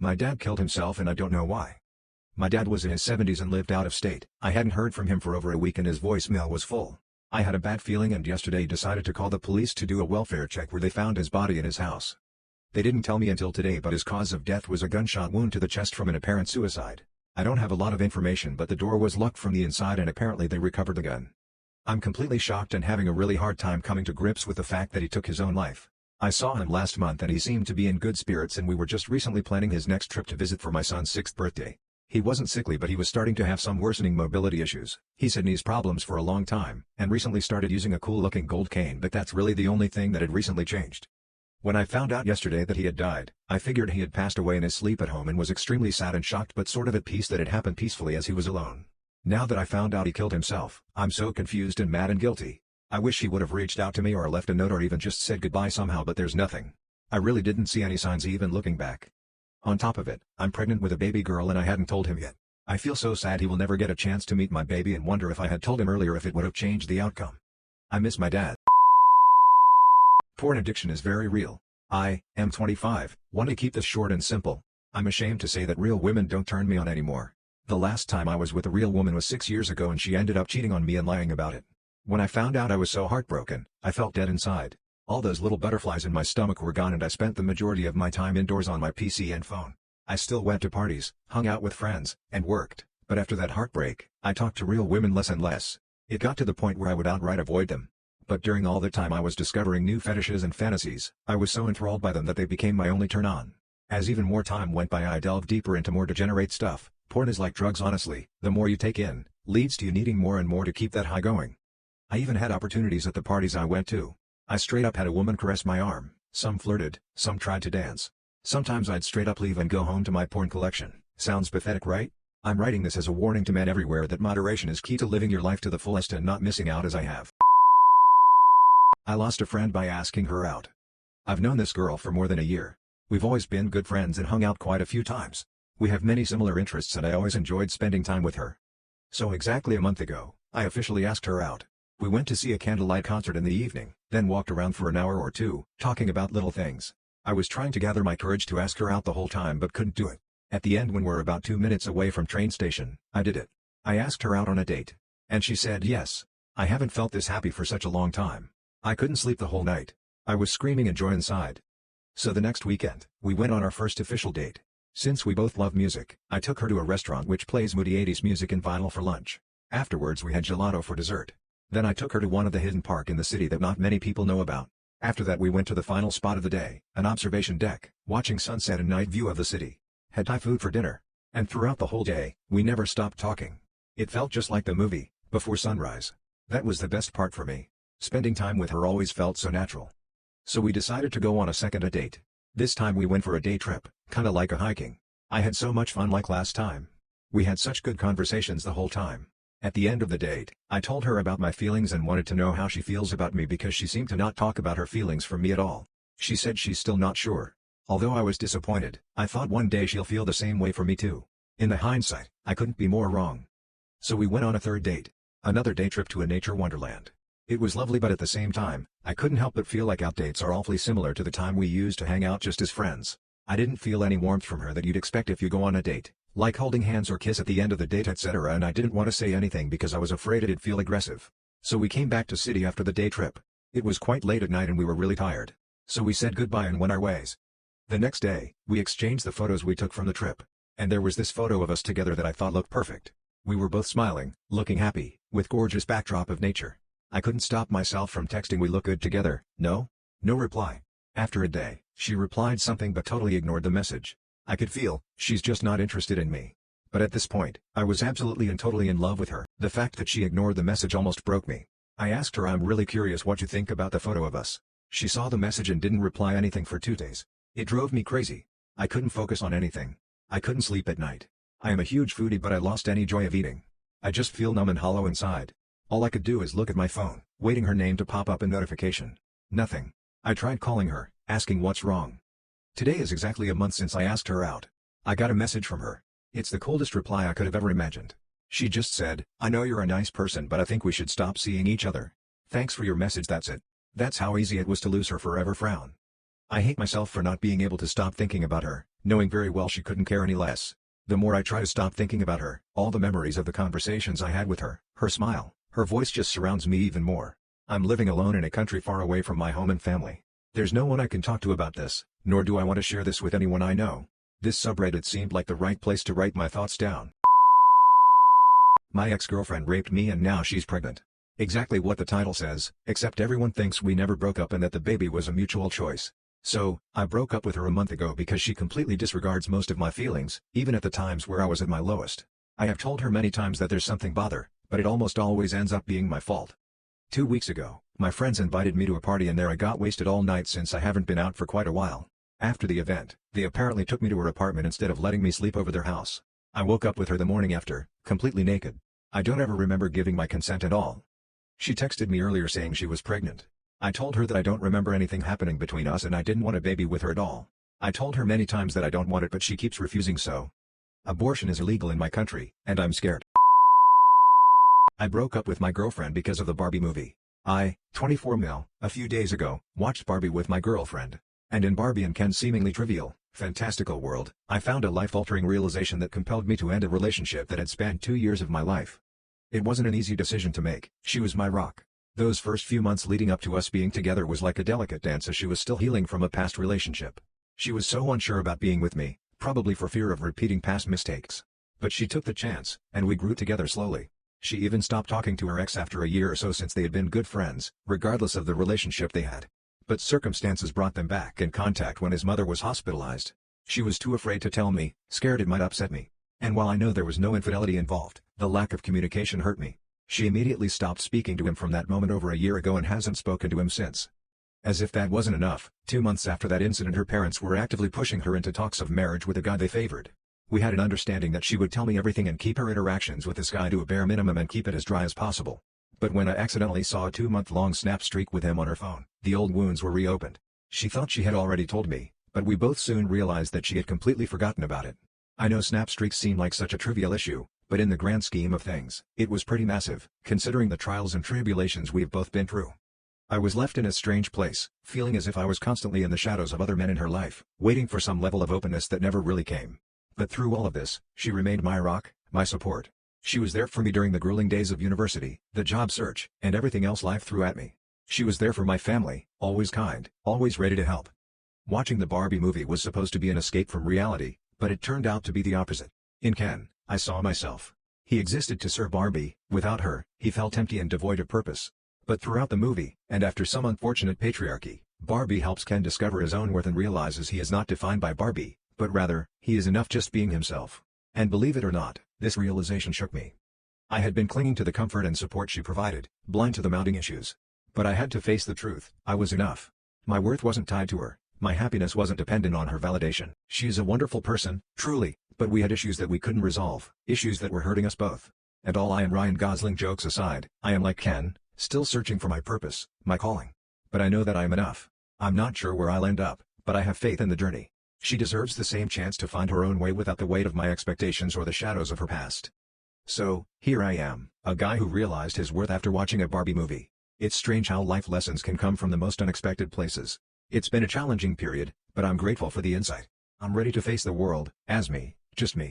My dad killed himself and I don't know why. My dad was in his 70s and lived out of state. I hadn't heard from him for over a week and his voicemail was full. I had a bad feeling and yesterday decided to call the police to do a welfare check where they found his body in his house. They didn't tell me until today, but his cause of death was a gunshot wound to the chest from an apparent suicide. I don't have a lot of information, but the door was locked from the inside and apparently they recovered the gun. I'm completely shocked and having a really hard time coming to grips with the fact that he took his own life. I saw him last month and he seemed to be in good spirits and we were just recently planning his next trip to visit for my son's 6th birthday. He wasn't sickly but he was starting to have some worsening mobility issues. He's had knees problems for a long time and recently started using a cool-looking gold cane, but that's really the only thing that had recently changed. When I found out yesterday that he had died, I figured he had passed away in his sleep at home and was extremely sad and shocked but sort of at peace that it happened peacefully as he was alone. Now that I found out he killed himself, I'm so confused and mad and guilty. I wish he would have reached out to me or left a note or even just said goodbye somehow, but there's nothing. I really didn't see any signs even looking back. On top of it, I'm pregnant with a baby girl and I hadn't told him yet. I feel so sad he will never get a chance to meet my baby and wonder if I had told him earlier if it would have changed the outcome. I miss my dad. Porn addiction is very real. I am 25, want to keep this short and simple. I'm ashamed to say that real women don't turn me on anymore. The last time I was with a real woman was 6 years ago and she ended up cheating on me and lying about it. When I found out I was so heartbroken, I felt dead inside. All those little butterflies in my stomach were gone and I spent the majority of my time indoors on my PC and phone. I still went to parties, hung out with friends, and worked, but after that heartbreak, I talked to real women less and less. It got to the point where I would outright avoid them. But during all the time I was discovering new fetishes and fantasies, I was so enthralled by them that they became my only turn-on. As even more time went by I delved deeper into more degenerate stuff. Porn is like drugs honestly, the more you take in, leads to you needing more and more to keep that high going. I even had opportunities at the parties I went to. I straight up had a woman caress my arm, some flirted, some tried to dance. Sometimes I'd straight up leave and go home to my porn collection. Sounds pathetic, right? I'm writing this as a warning to men everywhere that moderation is key to living your life to the fullest and not missing out as I have. I lost a friend by asking her out. I've known this girl for more than a year. We've always been good friends and hung out quite a few times. We have many similar interests and I always enjoyed spending time with her. So exactly a month ago, I officially asked her out. We went to see a candlelight concert in the evening, then walked around for an hour or two, talking about little things. I was trying to gather my courage to ask her out the whole time but couldn't do it. At the end, when we're about 2 minutes away from train station, I did it. I asked her out on a date. And she said yes. I haven't felt this happy for such a long time. I couldn't sleep the whole night. I was screaming in joy inside. So the next weekend, we went on our first official date. Since we both love music, I took her to a restaurant which plays moody 80s music in vinyl for lunch. Afterwards we had gelato for dessert. Then I took her to one of the hidden park in the city that not many people know about. After that we went to the final spot of the day, an observation deck, watching sunset and night view of the city. Had Thai food for dinner. And throughout the whole day, we never stopped talking. It felt just like the movie, Before Sunrise. That was the best part for me. Spending time with her always felt so natural. So we decided to go on a second date. This time we went for a day trip, kinda like a hiking. I had so much fun like last time. We had such good conversations the whole time. At the end of the date, I told her about my feelings and wanted to know how she feels about me because she seemed to not talk about her feelings for me at all. She said she's still not sure. Although I was disappointed, I thought one day she'll feel the same way for me too. In the hindsight, I couldn't be more wrong. So we went on a third date. Another day trip to a nature wonderland. It was lovely, but at the same time, I couldn't help but feel like our dates are awfully similar to the time we used to hang out just as friends. I didn't feel any warmth from her that you'd expect if you go on a date, like holding hands or kiss at the end of the date etc., and I didn't want to say anything because I was afraid it'd feel aggressive. So we came back to city after the day trip. It was quite late at night and we were really tired. So we said goodbye and went our ways. The next day, we exchanged the photos we took from the trip. And there was this photo of us together that I thought looked perfect. We were both smiling, looking happy, with gorgeous backdrop of nature. I couldn't stop myself from texting we look good together. No? No reply. After a day, she replied something but totally ignored the message. I could feel, she's just not interested in me. But at this point, I was absolutely and totally in love with her. The fact that she ignored the message almost broke me. I asked her, I'm really curious what you think about the photo of us. She saw the message and didn't reply anything for 2 days. It drove me crazy. I couldn't focus on anything. I couldn't sleep at night. I am a huge foodie but I lost any joy of eating. I just feel numb and hollow inside. All I could do is look at my phone, waiting her name to pop up in notification. Nothing. I tried calling her, asking what's wrong. Today is exactly a month since I asked her out. I got a message from her. It's the coldest reply I could have ever imagined. She just said, I know you're a nice person but I think we should stop seeing each other. Thanks for your message, that's it. That's how easy it was to lose her forever. Frown. I hate myself for not being able to stop thinking about her, knowing very well she couldn't care any less. The more I try to stop thinking about her, all the memories of the conversations I had with her, her smile, her voice just surrounds me even more. I'm living alone in a country far away from my home and family. There's no one I can talk to about this, nor do I want to share this with anyone I know. This subreddit seemed like the right place to write my thoughts down. My ex-girlfriend raped me and now she's pregnant. Exactly what the title says, except everyone thinks we never broke up and that the baby was a mutual choice. So, I broke up with her a month ago because she completely disregards most of my feelings, even at the times where I was at my lowest. I have told her many times that there's something bother, but it almost always ends up being my fault. 2 weeks ago, my friends invited me to a party and there I got wasted all night since I haven't been out for quite a while. After the event, they apparently took me to her apartment instead of letting me sleep over their house. I woke up with her the morning after, completely naked. I don't ever remember giving my consent at all. She texted me earlier saying she was pregnant. I told her that I don't remember anything happening between us and I didn't want a baby with her at all. I told her many times that I don't want it but she keeps refusing so. Abortion is illegal in my country, and I'm scared. I broke up with my girlfriend because of the Barbie movie. I, 24 mil, a few days ago, watched Barbie with my girlfriend. And in Barbie and Ken's seemingly trivial, fantastical world, I found a life-altering realization that compelled me to end a relationship that had spanned 2 years of my life. It wasn't an easy decision to make. She was my rock. Those first few months leading up to us being together was like a delicate dance as she was still healing from a past relationship. She was so unsure about being with me, probably for fear of repeating past mistakes. But she took the chance, and we grew together slowly. She even stopped talking to her ex after a year or so since they had been good friends, regardless of the relationship they had. But circumstances brought them back in contact when his mother was hospitalized. She was too afraid to tell me, scared it might upset me. And while I know there was no infidelity involved, the lack of communication hurt me. She immediately stopped speaking to him from that moment over a year ago and hasn't spoken to him since. As if that wasn't enough, 2 months after that incident her parents were actively pushing her into talks of marriage with a guy they favored. We had an understanding that she would tell me everything and keep her interactions with this guy to a bare minimum and keep it as dry as possible. But when I accidentally saw a 2-month-long snap streak with him on her phone, the old wounds were reopened. She thought she had already told me, but we both soon realized that she had completely forgotten about it. I know snap streaks seem like such a trivial issue, but in the grand scheme of things, it was pretty massive, considering the trials and tribulations we've both been through. I was left in a strange place, feeling as if I was constantly in the shadows of other men in her life, waiting for some level of openness that never really came. But through all of this, she remained my rock, my support. She was there for me during the grueling days of university, the job search, and everything else life threw at me. She was there for my family, always kind, always ready to help. Watching the Barbie movie was supposed to be an escape from reality, but it turned out to be the opposite. In Ken, I saw myself. He existed to serve Barbie. Without her, he felt empty and devoid of purpose. But throughout the movie, and after some unfortunate patriarchy, Barbie helps Ken discover his own worth and realizes he is not defined by Barbie, but rather, he is enough just being himself. And believe it or not, this realization shook me. I had been clinging to the comfort and support she provided, blind to the mounting issues. But I had to face the truth. I was enough. My worth wasn't tied to her. My happiness wasn't dependent on her validation. She is a wonderful person, truly, but we had issues that we couldn't resolve, issues that were hurting us both. And all I am Ryan Gosling jokes aside, I am like Ken, still searching for my purpose, my calling. But I know that I am enough. I'm not sure where I'll end up, but I have faith in the journey. She deserves the same chance to find her own way without the weight of my expectations or the shadows of her past. So, here I am, a guy who realized his worth after watching a Barbie movie. It's strange how life lessons can come from the most unexpected places. It's been a challenging period, but I'm grateful for the insight. I'm ready to face the world, as me, just me.